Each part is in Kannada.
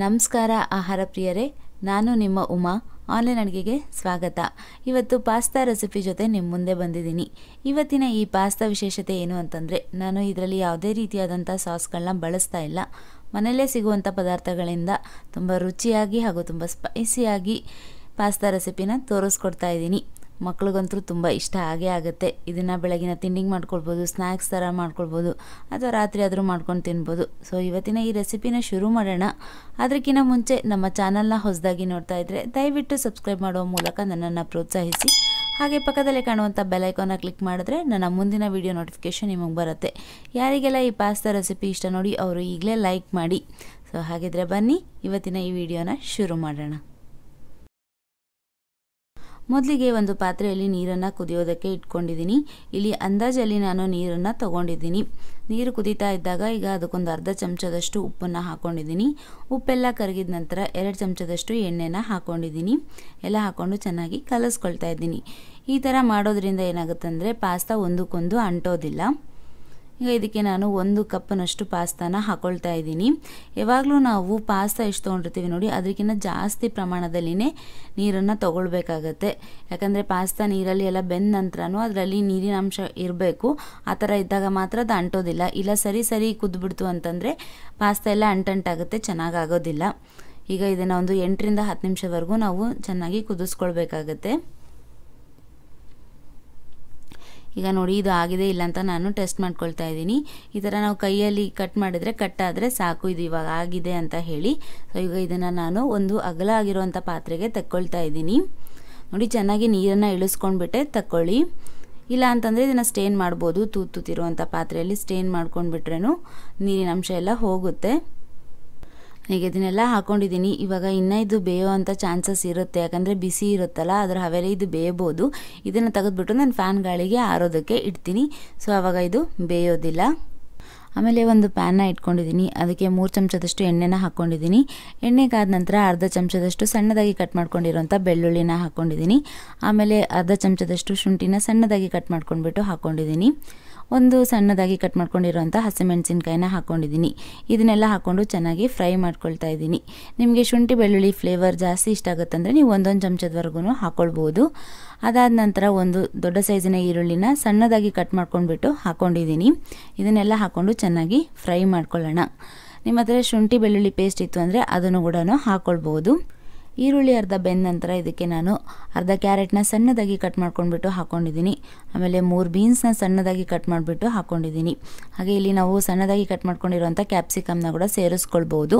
ನಮಸ್ಕಾರ ಆಹಾರ ಪ್ರಿಯರೇ, ನಾನು ನಿಮ್ಮ ಉಮಾ. ಆನ್ಲೈನ್ ಅಡುಗೆಗೆ ಸ್ವಾಗತ. ಇವತ್ತು ಪಾಸ್ತಾ ರೆಸಿಪಿ ಜೊತೆ ನಿಮ್ಮ ಮುಂದೆ ಬಂದಿದ್ದೀನಿ. ಇವತ್ತಿನ ಈ ಪಾಸ್ತಾ ವಿಶೇಷತೆ ಏನು ಅಂತಂದರೆ, ನಾನು ಇದರಲ್ಲಿ ಯಾವುದೇ ರೀತಿಯಾದಂಥ ಸಾಸ್ಗಳನ್ನ ಬಳಸ್ತಾ ಇಲ್ಲ. ಮನೆಯಲ್ಲೇ ಸಿಗುವಂಥ ಪದಾರ್ಥಗಳಿಂದ ತುಂಬ ರುಚಿಯಾಗಿ ಹಾಗೂ ತುಂಬ ಸ್ಪೈಸಿಯಾಗಿ ಪಾಸ್ತಾ ರೆಸಿಪಿನ ತೋರಿಸ್ಕೊಡ್ತಾ ಇದ್ದೀನಿ. ಮಕ್ಳಿಗಂತೂ ತುಂಬ ಇಷ್ಟ ಆಗೇ ಆಗುತ್ತೆ. ಇದನ್ನು ಬೆಳಗಿನ ತಿಂಡಿಗೆ ಮಾಡ್ಕೊಳ್ಬೋದು, ಸ್ನ್ಯಾಕ್ಸ್ ಥರ ಮಾಡ್ಕೊಳ್ಬೋದು, ಅಥವಾ ರಾತ್ರಿ ಆದರೂ ಮಾಡ್ಕೊಂಡು ತಿನ್ಬೋದು. ಸೊ ಇವತ್ತಿನ ಈ ರೆಸಿಪಿನ ಶುರು ಮಾಡೋಣ. ಅದಕ್ಕಿಂತ ಮುಂಚೆ ನಮ್ಮ ಚಾನಲ್ನ ಹೊಸದಾಗಿ ನೋಡ್ತಾ ಇದ್ದರೆ ದಯವಿಟ್ಟು ಸಬ್ಸ್ಕ್ರೈಬ್ ಮಾಡುವ ಮೂಲಕ ನನ್ನನ್ನು ಪ್ರೋತ್ಸಾಹಿಸಿ. ಹಾಗೆ ಪಕ್ಕದಲ್ಲೇ ಕಾಣುವಂಥ ಬೆಲ್ ಐಕಾನ್ನ ಕ್ಲಿಕ್ ಮಾಡಿದ್ರೆ ನನ್ನ ಮುಂದಿನ ವಿಡಿಯೋ ನೋಟಿಫಿಕೇಷನ್ ನಿಮಗೆ ಬರುತ್ತೆ. ಯಾರಿಗೆಲ್ಲ ಈ ಪಾಸ್ತಾ ರೆಸಿಪಿ ಇಷ್ಟ ನೋಡಿ ಅವರು ಈಗಲೇ ಲೈಕ್ ಮಾಡಿ. ಸೊ ಹಾಗಿದ್ರೆ ಬನ್ನಿ ಇವತ್ತಿನ ಈ ವಿಡಿಯೋನ ಶುರು ಮಾಡೋಣ. ಮೊದಲಿಗೆ ಒಂದು ಪಾತ್ರೆಯಲ್ಲಿ ನೀರನ್ನು ಕುದಿಯೋದಕ್ಕೆ ಇಟ್ಕೊಂಡಿದ್ದೀನಿ. ಇಲ್ಲಿ ಅಂದಾಜಲ್ಲಿ ನಾನು ನೀರನ್ನು ತಗೊಂಡಿದ್ದೀನಿ. ನೀರು ಕುದೀತಾ ಇದ್ದಾಗ ಈಗ ಅದಕ್ಕೊಂದು ಅರ್ಧ ಚಮಚದಷ್ಟು ಉಪ್ಪನ್ನು ಹಾಕ್ಕೊಂಡಿದ್ದೀನಿ. ಉಪ್ಪೆಲ್ಲ ಕರಗಿದ ನಂತರ 2 ಚಮಚದಷ್ಟು ಎಣ್ಣೆನ ಹಾಕ್ಕೊಂಡಿದ್ದೀನಿ. ಎಲ್ಲ ಹಾಕ್ಕೊಂಡು ಚೆನ್ನಾಗಿ ಕಲಿಸ್ಕೊಳ್ತಾ ಇದ್ದೀನಿ. ಈ ಥರ ಮಾಡೋದ್ರಿಂದ ಏನಾಗುತ್ತೆ ಅಂದರೆ ಪಾಸ್ತಾ ಒಂದಕ್ಕೊಂದು ಅಂಟೋದಿಲ್ಲ. ಈಗ ಇದಕ್ಕೆ ನಾನು 1 ಕಪ್ನಷ್ಟು ಪಾಸ್ತಾನ ಹಾಕ್ಕೊಳ್ತಾ ಇದ್ದೀನಿ. ಯಾವಾಗಲೂ ನಾವು ಪಾಸ್ತಾ ಎಷ್ಟು ತೊಗೊಂಡಿರ್ತೀವಿ ನೋಡಿ, ಅದಕ್ಕಿಂತ ಜಾಸ್ತಿ ಪ್ರಮಾಣದಲ್ಲಿನೇ ನೀರನ್ನು ತೊಗೊಳ್ಬೇಕಾಗತ್ತೆ. ಯಾಕಂದರೆ ಪಾಸ್ತಾ ನೀರಲ್ಲಿ ಎಲ್ಲ ಬೆಂದ ನಂತರನೂ ಅದರಲ್ಲಿ ನೀರಿನ ಅಂಶ ಇರಬೇಕು. ಆ ಥರ ಇದ್ದಾಗ ಮಾತ್ರ ಅದು ಅಂಟೋದಿಲ್ಲ. ಇಲ್ಲ ಸರಿ ಕುದ್ಬಿಡ್ತು ಅಂತಂದರೆ ಪಾಸ್ತಾ ಎಲ್ಲ ಅಂಟಂಟಾಗುತ್ತೆ, ಚೆನ್ನಾಗಾಗೋದಿಲ್ಲ. ಈಗ ಇದನ್ನು ಒಂದು 8 ರಿಂದ 10 ನಿಮಿಷವರೆಗೂ ನಾವು ಚೆನ್ನಾಗಿ ಕುದಿಸ್ಕೊಳ್ಬೇಕಾಗತ್ತೆ. ಈಗ ನೋಡಿ ಇದು ಆಗಿದೆ ಇಲ್ಲ ಅಂತ ನಾನು ಟೆಸ್ಟ್ ಮಾಡ್ಕೊಳ್ತಾ ಇದ್ದೀನಿ. ಈ ಥರ ನಾವು ಕೈಯಲ್ಲಿ ಕಟ್ ಮಾಡಿದರೆ ಕಟ್ಟಾದರೆ ಸಾಕು, ಇದು ಇವಾಗ ಆಗಿದೆ ಅಂತ ಹೇಳಿ. ಸೊ ಈಗ ಇದನ್ನು ನಾನು ಒಂದು ಅಗಲ ಆಗಿರುವಂಥ ಪಾತ್ರೆಗೆ ತಕ್ಕೊಳ್ತಾ ಇದ್ದೀನಿ. ನೋಡಿ ಚೆನ್ನಾಗಿ ನೀರನ್ನು ಇಳಿಸ್ಕೊಂಡ್ಬಿಟ್ಟೆ ತಕ್ಕೊಳ್ಳಿ. ಇಲ್ಲ ಅಂತಂದರೆ ಇದನ್ನು ಸ್ಟೇನ್ ಮಾಡ್ಬೋದು. ತೂತಿರುವಂಥ ಪಾತ್ರೆಯಲ್ಲಿ ಸ್ಟೇನ್ ಮಾಡ್ಕೊಂಡ್ಬಿಟ್ರೇನು ನೀರಿನ ಅಂಶ ಎಲ್ಲ ಹೋಗುತ್ತೆ. ಈಗ ಇದನ್ನೆಲ್ಲ ಹಾಕ್ಕೊಂಡಿದ್ದೀನಿ. ಇವಾಗ ಇನ್ನೂ ಇದು ಬೇಯುವಂಥ ಚಾನ್ಸಸ್ ಇರುತ್ತೆ, ಯಾಕಂದರೆ ಬಿಸಿ ಇರುತ್ತಲ್ಲ, ಅದರ ಹವೆಲೆ ಇದು ಬೇಯಬೋದು. ಇದನ್ನು ತೆಗೆದುಬಿಟ್ಟು ನಾನು ಫ್ಯಾನ್ ಗಾಳಿಗೆ ಆರೋದಕ್ಕೆ ಇಡ್ತೀನಿ. ಸೊ ಆವಾಗ ಇದು ಬೇಯೋದಿಲ್ಲ. ಆಮೇಲೆ ಒಂದು ಪ್ಯಾನ್ನ ಇಟ್ಕೊಂಡಿದ್ದೀನಿ. ಅದಕ್ಕೆ 3 ಚಮಚದಷ್ಟು ಎಣ್ಣೆನ ಹಾಕ್ಕೊಂಡಿದ್ದೀನಿ. ಎಣ್ಣೆ ಕಾದ ನಂತರ ಅರ್ಧ ಚಮಚದಷ್ಟು ಸಣ್ಣದಾಗಿ ಕಟ್ ಮಾಡ್ಕೊಂಡಿರೋಂಥ ಬೆಳ್ಳುಳ್ಳಿನ ಹಾಕ್ಕೊಂಡಿದ್ದೀನಿ. ಆಮೇಲೆ ಅರ್ಧ ಚಮಚದಷ್ಟು ಶುಂಠಿನ ಸಣ್ಣದಾಗಿ ಕಟ್ ಮಾಡ್ಕೊಂಡ್ಬಿಟ್ಟು ಹಾಕ್ಕೊಂಡಿದ್ದೀನಿ. ಒಂದು ಸಣ್ಣದಾಗಿ ಕಟ್ ಮಾಡ್ಕೊಂಡಿರೋಂಥ ಹಸಿಮೆಣಸಿನ್ಕಾಯಿನ ಹಾಕ್ಕೊಂಡಿದ್ದೀನಿ. ಇದನ್ನೆಲ್ಲ ಹಾಕ್ಕೊಂಡು ಚೆನ್ನಾಗಿ ಫ್ರೈ ಮಾಡ್ಕೊಳ್ತಾ ಇದ್ದೀನಿ. ನಿಮಗೆ ಶುಂಠಿ ಬೆಳ್ಳುಳ್ಳಿ ಫ್ಲೇವರ್ ಜಾಸ್ತಿ ಇಷ್ಟ ಆಗುತ್ತಂದರೆ ನೀವು 1 ಚಮಚದವರೆಗೂ ಹಾಕ್ಕೊಳ್ಬೋದು. ಅದಾದ ನಂತರ ಒಂದು ದೊಡ್ಡ ಸೈಜಿನ ಈರುಳ್ಳಿನ ಸಣ್ಣದಾಗಿ ಕಟ್ ಮಾಡ್ಕೊಂಡ್ಬಿಟ್ಟು ಹಾಕ್ಕೊಂಡಿದ್ದೀನಿ. ಇದನ್ನೆಲ್ಲ ಹಾಕ್ಕೊಂಡು ಚೆನ್ನಾಗಿ ಫ್ರೈ ಮಾಡ್ಕೊಳ್ಳೋಣ. ನಿಮ್ಮ ಹತ್ರ ಶುಂಠಿ ಬೆಳ್ಳುಳ್ಳಿ ಪೇಸ್ಟ್ ಇತ್ತು ಅಂದರೆ ಅದನ್ನು ಕೂಡ ಹಾಕ್ಕೊಳ್ಬೋದು. ಈರುಳ್ಳಿ ಅರ್ಧ ಬೆಂದ ನಂತರ ಇದಕ್ಕೆ ನಾನು ಅರ್ಧ ಕ್ಯಾರೆಟ್ನ ಸಣ್ಣದಾಗಿ ಕಟ್ ಮಾಡ್ಕೊಂಡ್ಬಿಟ್ಟು ಹಾಕ್ಕೊಂಡಿದ್ದೀನಿ. ಆಮೇಲೆ 3 ಬೀನ್ಸ್ನ ಸಣ್ಣದಾಗಿ ಕಟ್ ಮಾಡಿಬಿಟ್ಟು ಹಾಕ್ಕೊಂಡಿದ್ದೀನಿ. ಹಾಗೆ ಇಲ್ಲಿ ನಾವು ಸಣ್ಣದಾಗಿ ಕಟ್ ಮಾಡ್ಕೊಂಡಿರೋಂಥ ಕ್ಯಾಪ್ಸಿಕಮ್ನ ಕೂಡ ಸೇರಿಸ್ಕೊಳ್ಬೋದು.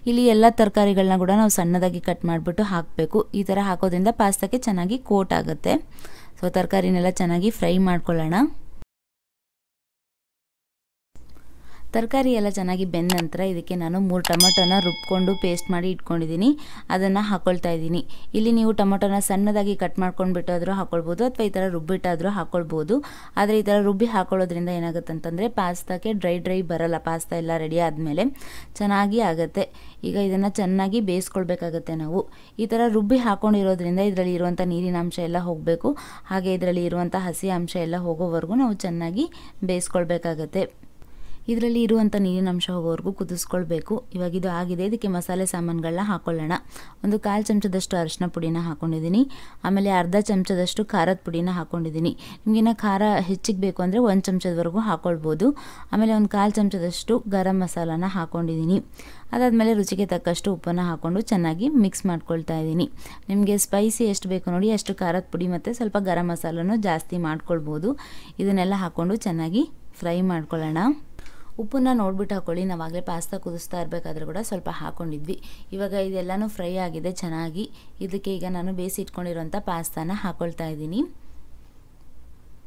ಇಲ್ಲಿ ಎಲ್ಲ ತರಕಾರಿಗಳನ್ನ ಕೂಡ ನಾವು ಸಣ್ಣದಾಗಿ ಕಟ್ ಮಾಡಿಬಿಟ್ಟು ಹಾಕಬೇಕು. ಈ ಥರ ಹಾಕೋದ್ರಿಂದ ಪಾಸ್ತಾಕ್ಕೆ ಚೆನ್ನಾಗಿ ಕೋಟ್ ಆಗುತ್ತೆ. ಸೊ ತರಕಾರಿನೆಲ್ಲ ಚೆನ್ನಾಗಿ ಫ್ರೈ ಮಾಡ್ಕೊಳ್ಳೋಣ. ತರಕಾರಿ ಎಲ್ಲ ಚೆನ್ನಾಗಿ ಬೆಂದ ನಂತರ ಇದಕ್ಕೆ ನಾನು 3 ಟೊಮೆಟೊನ ರುಬ್ಕೊಂಡು ಪೇಸ್ಟ್ ಮಾಡಿ ಇಟ್ಕೊಂಡಿದ್ದೀನಿ. ಅದನ್ನು ಹಾಕ್ಕೊಳ್ತಾ ಇದ್ದೀನಿ. ಇಲ್ಲಿ ನೀವು ಟೊಮೆಟೊನ ಸಣ್ಣದಾಗಿ ಕಟ್ ಮಾಡ್ಕೊಂಡ್ಬಿಟ್ಟಾದರೂ ಹಾಕ್ಕೊಳ್ಬೋದು, ಅಥವಾ ಈ ಥರ ರುಬ್ಬಿಟ್ಟಾದರೂ ಹಾಕ್ಕೊಳ್ಬೋದು. ಆದರೆ ಈ ಥರ ರುಬ್ಬಿ ಹಾಕೊಳ್ಳೋದ್ರಿಂದ ಏನಾಗುತ್ತೆ ಅಂತಂದರೆ ಪಾಸ್ತಾಕ್ಕೆ ಡ್ರೈ ಬರಲ್ಲ. ಪಾಸ್ತಾ ಎಲ್ಲ ರೆಡಿ ಆದಮೇಲೆ ಚೆನ್ನಾಗಿ ಆಗುತ್ತೆ. ಈಗ ಇದನ್ನು ಚೆನ್ನಾಗಿ ಬೇಯಿಸ್ಕೊಳ್ಬೇಕಾಗತ್ತೆ ನಾವು. ಈ ಥರ ರುಬ್ಬಿ ಹಾಕ್ಕೊಂಡಿರೋದ್ರಿಂದ ಇದರಲ್ಲಿ ಇರುವಂಥ ನೀರಿನ ಅಂಶ ಎಲ್ಲ ಹೋಗಬೇಕು. ಹಾಗೆ ಇದರಲ್ಲಿ ಇರುವಂಥ ಹಸಿ ಅಂಶ ಎಲ್ಲ ಹೋಗೋವರೆಗೂ ನಾವು ಚೆನ್ನಾಗಿ ಬೇಯಿಸ್ಕೊಳ್ಬೇಕಾಗತ್ತೆ. ಇದರಲ್ಲಿ ಇರುವಂಥ ನೀರಿನ ಅಂಶ ಹೋಗೋವರೆಗೂ ಕುದಿಸ್ಕೊಳ್ಬೇಕು. ಇವಾಗ ಇದು ಆಗಿದೆ. ಇದಕ್ಕೆ ಮಸಾಲೆ ಸಾಮಾನುಗಳನ್ನ ಹಾಕ್ಕೊಳ್ಳೋಣ. ಒಂದು 1/4 ಚಮಚದಷ್ಟು ಅರಿಶಿನ ಪುಡಿನ ಹಾಕ್ಕೊಂಡಿದ್ದೀನಿ. ಆಮೇಲೆ ಅರ್ಧ ಚಮಚದಷ್ಟು ಖಾರದ ಪುಡಿನ ಹಾಕ್ಕೊಂಡಿದ್ದೀನಿ. ನಿಮಗಿನ್ನ ಖಾರ ಹೆಚ್ಚಿಗೆ ಬೇಕು ಅಂದರೆ 1 ಚಮಚದವರೆಗೂ ಹಾಕ್ಕೊಳ್ಬೋದು. ಆಮೇಲೆ ಒಂದು 1/4 ಚಮಚದಷ್ಟು ಗರಂ ಮಸಾಲಾನ ಹಾಕ್ಕೊಂಡಿದ್ದೀನಿ. ಅದಾದಮೇಲೆ ರುಚಿಗೆ ತಕ್ಕಷ್ಟು ಉಪ್ಪನ್ನು ಹಾಕ್ಕೊಂಡು ಚೆನ್ನಾಗಿ ಮಿಕ್ಸ್ ಮಾಡ್ಕೊಳ್ತಾ ಇದ್ದೀನಿ. ನಿಮಗೆ ಸ್ಪೈಸಿ ಎಷ್ಟು ಬೇಕು ನೋಡಿ ಅಷ್ಟು ಖಾರದ ಪುಡಿ ಮತ್ತು ಸ್ವಲ್ಪ ಗರಂ ಮಸಾಲನೂ ಜಾಸ್ತಿ ಮಾಡ್ಕೊಳ್ಬೋದು. ಇದನ್ನೆಲ್ಲ ಹಾಕ್ಕೊಂಡು ಚೆನ್ನಾಗಿ ಫ್ರೈ ಮಾಡ್ಕೊಳ್ಳೋಣ. ಉಪ್ಪನ್ನ ನೋಡ್ಬಿಟ್ಟು ಹಾಕ್ಕೊಳ್ಳಿ. ನಾವಾಗಲೇ ಪಾಸ್ತಾ ಕುದಿಸ್ತಾ ಇರಬೇಕಾದ್ರೂ ಕೂಡ ಸ್ವಲ್ಪ ಹಾಕ್ಕೊಂಡಿದ್ವಿ. ಇವಾಗ ಇದೆಲ್ಲನೂ ಫ್ರೈ ಆಗಿದೆ ಚೆನ್ನಾಗಿ. ಇದಕ್ಕೆ ಈಗ ನಾನು ಬೇಯಿಸಿ ಇಟ್ಕೊಂಡಿರೋಂಥ ಪಾಸ್ತಾನ ಹಾಕ್ಕೊಳ್ತಾ ಇದ್ದೀನಿ.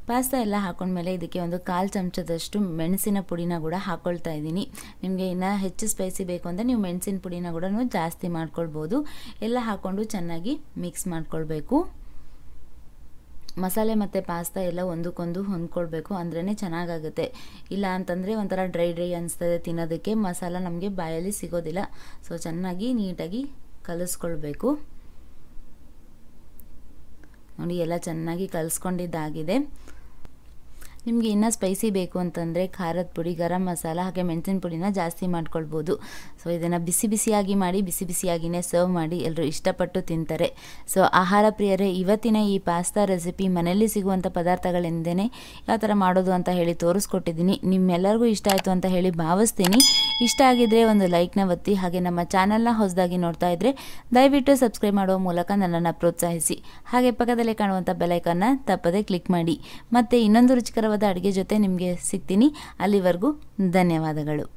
ಪಾಸ್ತಾ ಎಲ್ಲ ಹಾಕ್ಕೊಂಡ್ಮೇಲೆ ಇದಕ್ಕೆ ಒಂದು 1/4 ಚಮಚದಷ್ಟು ಮೆಣಸಿನ ಪುಡಿನ ಕೂಡ ಹಾಕ್ಕೊಳ್ತಾ ಇದ್ದೀನಿ. ನಿಮಗೆ ಇನ್ನೂ ಹೆಚ್ಚು ಸ್ಪೈಸಿ ಬೇಕು ಅಂದರೆ ನೀವು ಮೆಣಸಿನ ಪುಡಿನ ಕೂಡ ಜಾಸ್ತಿ ಮಾಡ್ಕೊಳ್ಬೋದು. ಎಲ್ಲ ಹಾಕ್ಕೊಂಡು ಚೆನ್ನಾಗಿ ಮಿಕ್ಸ್ ಮಾಡ್ಕೊಳ್ಬೇಕು. ಮಸಾಲೆ ಮತ್ತು ಪಾಸ್ತಾ ಎಲ್ಲ ಒಂದಕ್ಕೊಂದು ಹೊಂದ್ಕೊಳ್ಬೇಕು, ಅಂದ್ರೇ ಚೆನ್ನಾಗಾಗುತ್ತೆ. ಇಲ್ಲ ಅಂತಂದರೆ ಒಂಥರ ಡ್ರೈ ಅನಿಸ್ತದೆ ತಿನ್ನೋದಕ್ಕೆ. ಮಸಾಲ ನಮಗೆ ಬಾಯಲ್ಲಿ ಸಿಗೋದಿಲ್ಲ. ಸೊ ಚೆನ್ನಾಗಿ ನೀಟಾಗಿ ಕಲಿಸ್ಕೊಳ್ಬೇಕು. ನೋಡಿ ಎಲ್ಲ ಚೆನ್ನಾಗಿ ಕಲಿಸ್ಕೊಂಡಿದ್ದಾಗಿದೆ. ನಿಮಗೆ ಇನ್ನೂ ಸ್ಪೈಸಿ ಬೇಕು ಅಂತಂದರೆ ಖಾರದ ಪುಡಿ, ಗರಂ ಮಸಾಲ ಹಾಗೆ ಮೆಣಸಿನ ಪುಡಿನ ಜಾಸ್ತಿ ಮಾಡ್ಕೊಳ್ಬೋದು. ಸೊ ಇದನ್ನು ಬಿಸಿ ಬಿಸಿಯಾಗಿ ಮಾಡಿ ಬಿಸಿ ಬಿಸಿಯಾಗಿಯೇ ಸರ್ವ್ ಮಾಡಿ ಎಲ್ಲರೂ ಇಷ್ಟಪಟ್ಟು ತಿಂತಾರೆ. ಸೊ ಆಹಾರ ಪ್ರಿಯರೇ, ಇವತ್ತಿನ ಈ ಪಾಸ್ತಾ ರೆಸಿಪಿ ಮನೆಯಲ್ಲಿ ಸಿಗುವಂಥ ಪದಾರ್ಥಗಳಿಂದನೇ ಯಾವ ಥರ ಮಾಡೋದು ಅಂತ ಹೇಳಿ ತೋರಿಸ್ಕೊಟ್ಟಿದ್ದೀನಿ. ನಿಮ್ಮೆಲ್ಲರಿಗೂ ಇಷ್ಟ ಆಯಿತು ಅಂತ ಹೇಳಿ ಭಾವಿಸ್ತೀನಿ. ಇಷ್ಟ ಆಗಿದ್ರೆ ಒಂದು ಲೈಕ್ನ ಒತ್ತಿ, ಹಾಗೆ ನಮ್ಮ ಚಾನಲ್ನ ಹೊಸದಾಗಿ ನೋಡ್ತಾ ಇದ್ದರೆ ದಯವಿಟ್ಟು ಸಬ್ಸ್ಕ್ರೈಬ್ ಮಾಡುವ ಮೂಲಕ ನನ್ನನ್ನು ಪ್ರೋತ್ಸಾಹಿಸಿ. ಹಾಗೆ ಪಕ್ಕದಲ್ಲೇ ಕಾಣುವಂಥ ಬೆಲೈಕನ್ನ ತಪ್ಪದೇ ಕ್ಲಿಕ್ ಮಾಡಿ. ಮತ್ತೆ ಇನ್ನೊಂದು ರುಚಿಕರವಾದ ಅಡುಗೆ ಜೊತೆ ನಿಮಗೆ ಸಿಗ್ತೀನಿ. ಅಲ್ಲಿವರೆಗೂ ಧನ್ಯವಾದಗಳು.